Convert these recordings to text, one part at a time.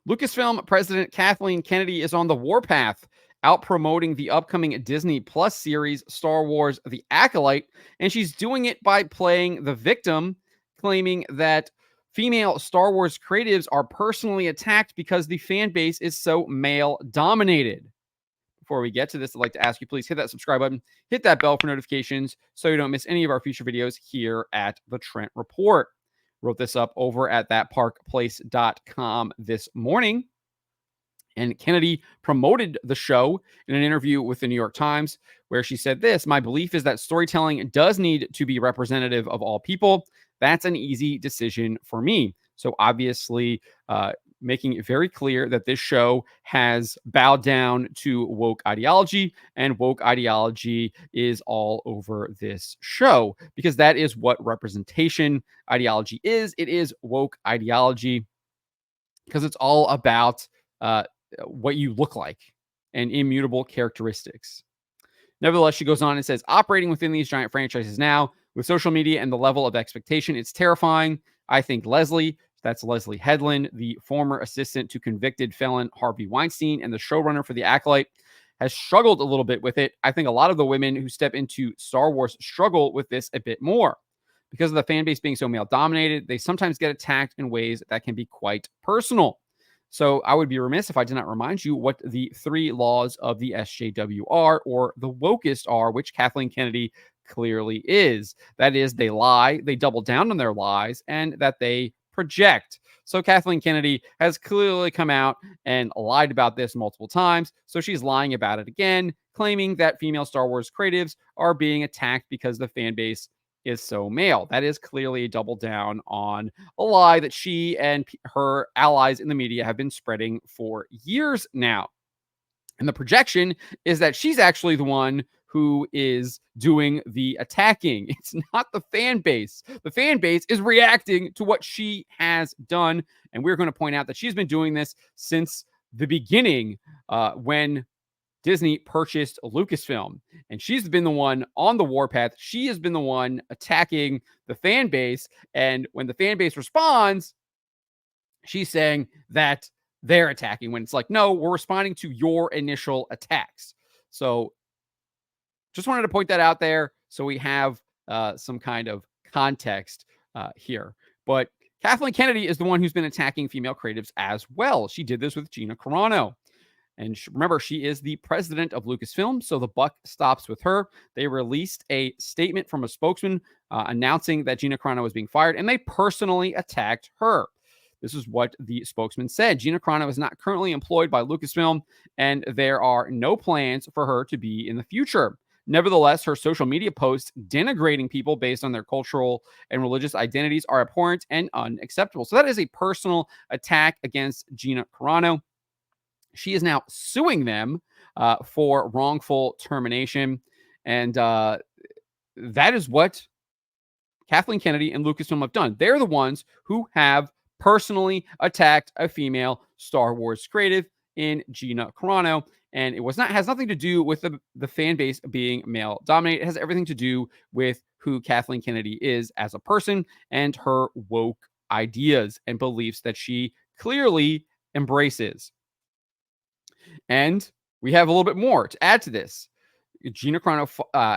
Lucasfilm President Kathleen Kennedy is on the warpath, out promoting the upcoming Disney Plus series Star Wars The Acolyte, and she's doing it by playing the victim, claiming that female Star Wars creatives are personally attacked because the fan base is so male dominated. Before we get to this, I'd like to ask you, please hit that subscribe button, hit that bell for notifications so you don't miss any of our future videos here at the Trent Report. Wrote this up over at thatparkplace.com this morning. And Kennedy promoted the show in an interview with the New York Times, where she said this: "My belief is that storytelling does need to be representative of all people. That's an easy decision for me." So obviously, making it very clear that this show has bowed down to woke ideology, and woke ideology is all over this show, because that is what representation ideology is. It is woke ideology, because it's all about what you look like and immutable characteristics. Nevertheless, she goes on and says, "Operating within these giant franchises now, with social media and the level of expectation, it's terrifying. I think Leslie," that's Leslie Headland, the former assistant to convicted felon Harvey Weinstein and the showrunner for The Acolyte, has struggled a little bit with it. I think a lot of the women who step into Star Wars struggle with this a bit more. Because of the fan base being so male dominated, they sometimes get attacked in ways that can be quite personal. So I would be remiss if I did not remind you what the 3 laws of the SJW are, or the wokest are, which Kathleen Kennedy clearly is. That is, they lie, they double down on their lies, and that they project. So Kathleen Kennedy has clearly come out and lied about this multiple times. So she's lying about it again, claiming that female Star Wars creatives are being attacked because the fan base is so male. That is clearly a double down on a lie that she and her allies in the media have been spreading for years now. And the projection is that she's actually the one who is doing the attacking. It's not the fan base. The fan base is reacting to what she has done. And we're going to point out that she's been doing this since the beginning, when Disney purchased Lucasfilm, and she's been the one on the warpath. She has been the one attacking the fan base. And when the fan base responds, she's saying that they're attacking, when it's like, no, we're responding to your initial attacks. So just wanted to point that out there so we have some kind of context here. But Kathleen Kennedy is the one who's been attacking female creatives as well. She did this with Gina Carano. And remember, she is the president of Lucasfilm, so the buck stops with her. They released a statement from a spokesman announcing that Gina Carano was being fired, and they personally attacked her. This is what the spokesman said: "Gina Carano is not currently employed by Lucasfilm, and there are no plans for her to be in the future. Nevertheless, her social media posts denigrating people based on their cultural and religious identities are abhorrent and unacceptable." So that is a personal attack against Gina Carano. She is now suing them for wrongful termination. And that is what Kathleen Kennedy and Lucasfilm have done. They're the ones who have personally attacked a female Star Wars creative in Gina Carano. And it has nothing to do with the fan base being male dominated. It has everything to do with who Kathleen Kennedy is as a person and her woke ideas and beliefs that she clearly embraces. And we have a little bit more to add to this. Gina Carano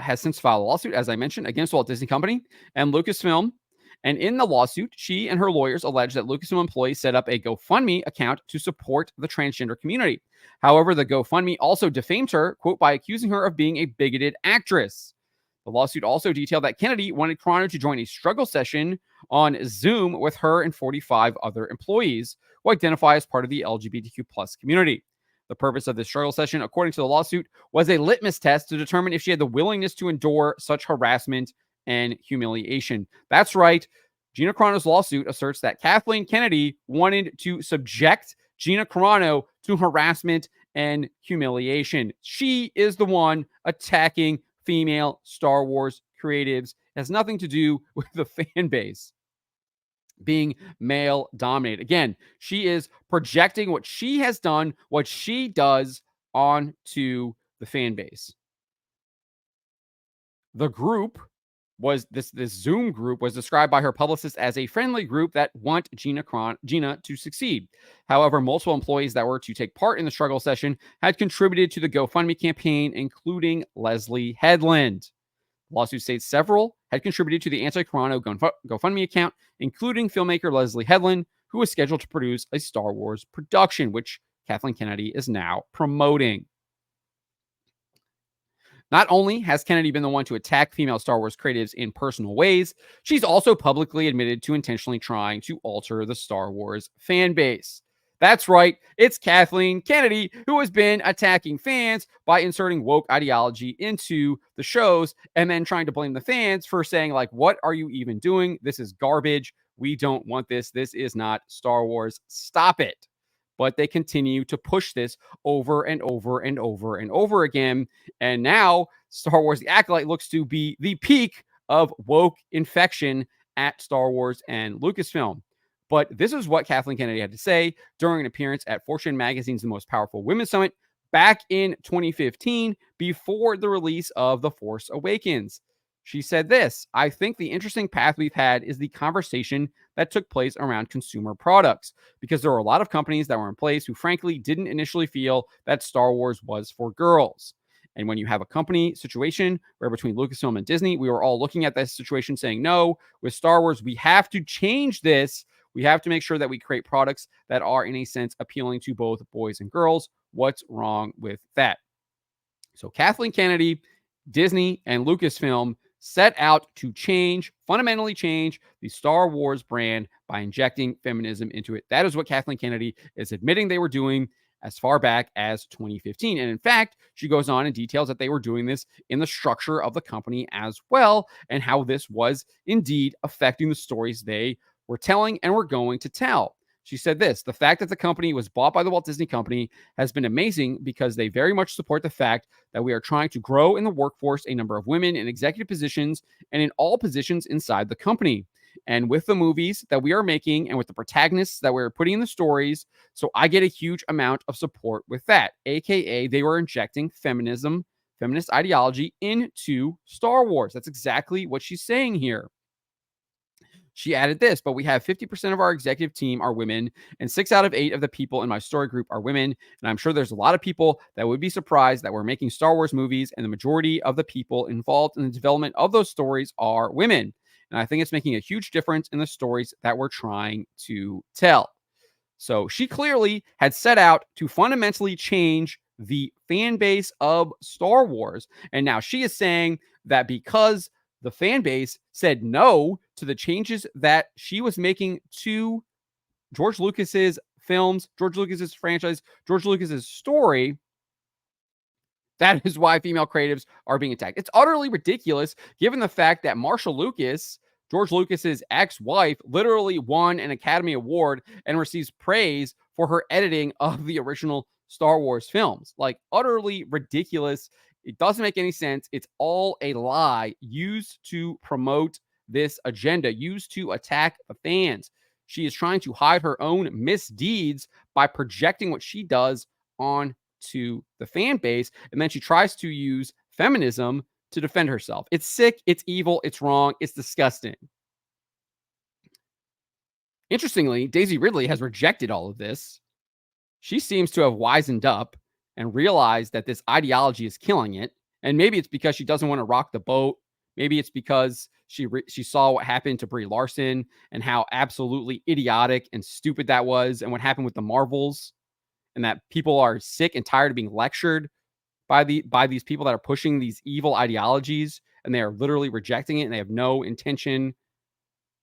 has since filed a lawsuit, as I mentioned, against Walt Disney Company and Lucasfilm. And in the lawsuit, she and her lawyers allege that Lucasfilm employees set up a GoFundMe account to support the transgender community. However, the GoFundMe also defamed her, quote, by accusing her of being a bigoted actress. The lawsuit also detailed that Kennedy wanted Carano to join a struggle session on Zoom with her and 45 other employees who identify as part of the LGBTQ plus community. The purpose of this struggle session, according to the lawsuit, was a litmus test to determine if she had the willingness to endure such harassment and humiliation. That's right. Gina Carano's lawsuit asserts that Kathleen Kennedy wanted to subject Gina Carano to harassment and humiliation. She is the one attacking female Star Wars creatives. It has nothing to do with the fan base being male dominated. Again, she is projecting what she has done, what she does, onto the fan base. The group was this Zoom group was described by her publicist as a friendly group that want Gina to succeed. However, multiple employees that were to take part in the struggle session had contributed to the GoFundMe campaign, including Leslie Headland. The lawsuit states several had contributed to the anti-Carano GoFundMe account, including filmmaker Leslie Headland, who was scheduled to produce a Star Wars production, which Kathleen Kennedy is now promoting. Not only has Kennedy been the one to attack female Star Wars creatives in personal ways, she's also publicly admitted to intentionally trying to alter the Star Wars fan base. That's right, it's Kathleen Kennedy who has been attacking fans by inserting woke ideology into the shows and then trying to blame the fans for saying, like, what are you even doing? This is garbage. We don't want this. This is not Star Wars. Stop it. But they continue to push this over and over and over and over again. And now Star Wars The Acolyte looks to be the peak of woke infection at Star Wars and Lucasfilm. But this is what Kathleen Kennedy had to say during an appearance at Fortune Magazine's The Most Powerful Women Summit back in 2015, before the release of The Force Awakens. She said this: I think the interesting path we've had is the conversation that took place around consumer products, because there were a lot of companies that were in place who frankly didn't initially feel that Star Wars was for girls. And when you have a company situation where between Lucasfilm and Disney, we were all looking at this situation saying, no, with Star Wars, we have to change this. We have to make sure that we create products that are, in a sense, appealing to both boys and girls. What's wrong with that? So Kathleen Kennedy, Disney, and Lucasfilm set out to fundamentally change the Star Wars brand by injecting feminism into it. That is what Kathleen Kennedy is admitting they were doing as far back as 2015. And in fact, she goes on and details that they were doing this in the structure of the company as well, and how this was indeed affecting the stories they were telling and were going to tell. She said this: the fact that the company was bought by the Walt Disney Company has been amazing, because they very much support the fact that we are trying to grow in the workforce a number of women in executive positions and in all positions inside the company. And with the movies that we are making and with the protagonists that we're putting in the stories, so I get a huge amount of support with that. AKA, they were injecting feminist ideology into Star Wars. That's exactly what she's saying here. She added this: but we have 50% of our executive team are women, and 6 out of 8 of the people in my story group are women. And I'm sure there's a lot of people that would be surprised that we're making Star Wars movies, and the majority of the people involved in the development of those stories are women. And I think it's making a huge difference in the stories that we're trying to tell. So she clearly had set out to fundamentally change the fan base of Star Wars. And now she is saying that because the fan base said no to the changes that she was making to George Lucas's films, George Lucas's franchise, George Lucas's story, that is why female creatives are being attacked. It's utterly ridiculous, given the fact that Marsha Lucas, George Lucas's ex-wife, literally won an Academy Award and receives praise for her editing of the original Star Wars films. Like, utterly ridiculous. It doesn't make any sense. It's all a lie used to promote this agenda, used to attack the fans. She is trying to hide her own misdeeds by projecting what she does onto the fan base, and then she tries to use feminism to defend herself. It's sick, it's evil, it's wrong, it's disgusting. Interestingly, Daisy Ridley has rejected all of this. She seems to have wisened up and realized that this ideology is killing it. And maybe it's because she doesn't want to rock the boat. Maybe it's because she saw what happened to Brie Larson and how absolutely idiotic and stupid that was, and what happened with the Marvels, and that people are sick and tired of being lectured by these people that are pushing these evil ideologies, and they are literally rejecting it, and they have no intention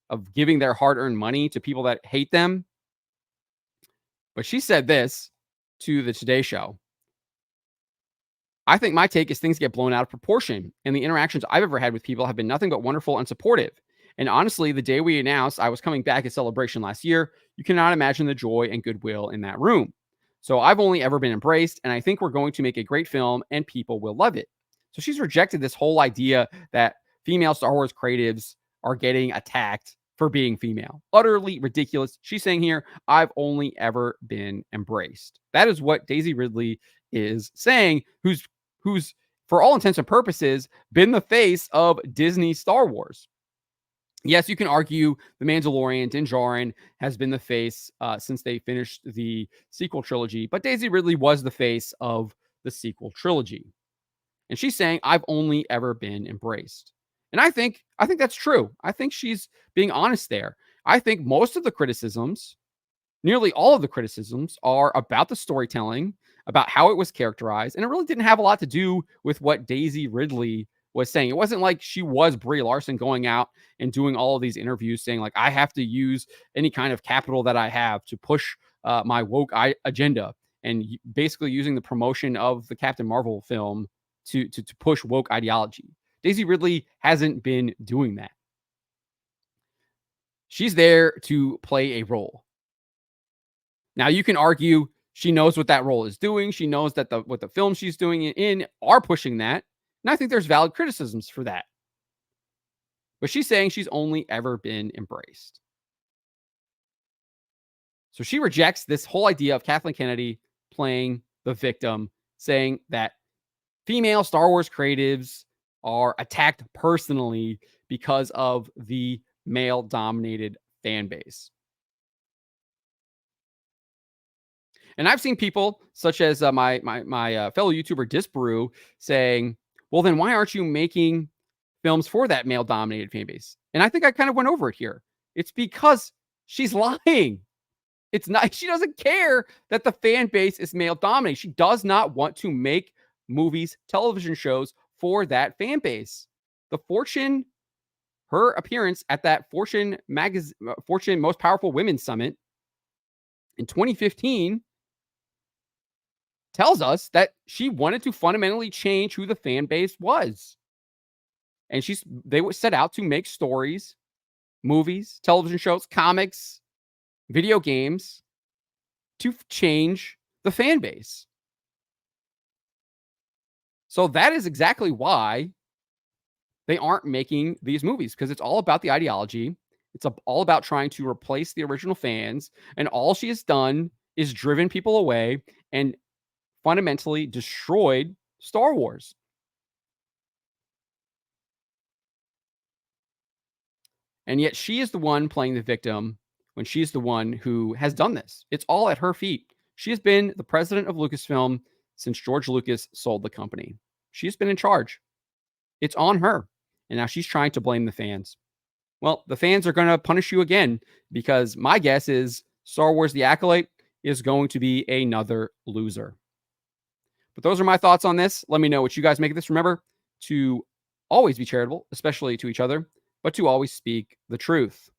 of giving their hard-earned money to people that hate them. But she said this to the Today Show: I think my take is things get blown out of proportion, and the interactions I've ever had with people have been nothing but wonderful and supportive. And honestly, the day we announced I was coming back at Celebration last year, you cannot imagine the joy and goodwill in that room. So I've only ever been embraced, and I think we're going to make a great film and people will love it. So she's rejected this whole idea that female Star Wars creatives are getting attacked for being female. Utterly ridiculous. She's saying here, I've only ever been embraced. That is what Daisy Ridley is saying, who's for all intents and purposes, been the face of Disney Star Wars. Yes, you can argue The Mandalorian, Din Djarin, has been the face since they finished the sequel trilogy, but Daisy Ridley was the face of the sequel trilogy. And she's saying, I've only ever been embraced. And I think that's true. I think she's being honest there. I think most of the criticisms, nearly all of the criticisms, are about the storytelling, about how it was characterized, and it really didn't have a lot to do with what Daisy Ridley was saying. It wasn't like she was Brie Larson going out and doing all of these interviews saying, like, I have to use any kind of capital that I have to push my woke agenda, and basically using the promotion of the Captain Marvel film to push woke ideology. Daisy Ridley hasn't been doing that. She's there to play a role. Now, you can argue she knows what that role is doing. She knows that what the films she's doing it in are pushing that. And I think there's valid criticisms for that. But she's saying she's only ever been embraced. So she rejects this whole idea of Kathleen Kennedy playing the victim, saying that female Star Wars creatives are attacked personally because of the male-dominated fan base. And I've seen people such as my fellow YouTuber Disbrew saying, well, then why aren't you making films for that male-dominated fan base? And I think I kind of went over it here. It's because she's lying. It's not, she doesn't care that the fan base is male-dominated. She does not want to make movies, television shows for that fan base. Her appearance at that Fortune Most Powerful Women Summit in 2015 tells us that she wanted to fundamentally change who the fan base was. And they were set out to make stories, movies, television shows, comics, video games to change the fan base. So that is exactly why they aren't making these movies, because it's all about the ideology. It's all about trying to replace the original fans. And all she has done is driven people away and fundamentally destroyed Star Wars. And yet she is the one playing the victim when she's the one who has done this. It's all at her feet. She has been the president of Lucasfilm since George Lucas sold the company. She's been in charge. It's on her. And now she's trying to blame the fans. Well, the fans are going to punish you again, because my guess is Star Wars The Acolyte is going to be another loser. But those are my thoughts on this. Let me know what you guys make of this. Remember to always be charitable, especially to each other, but to always speak the truth.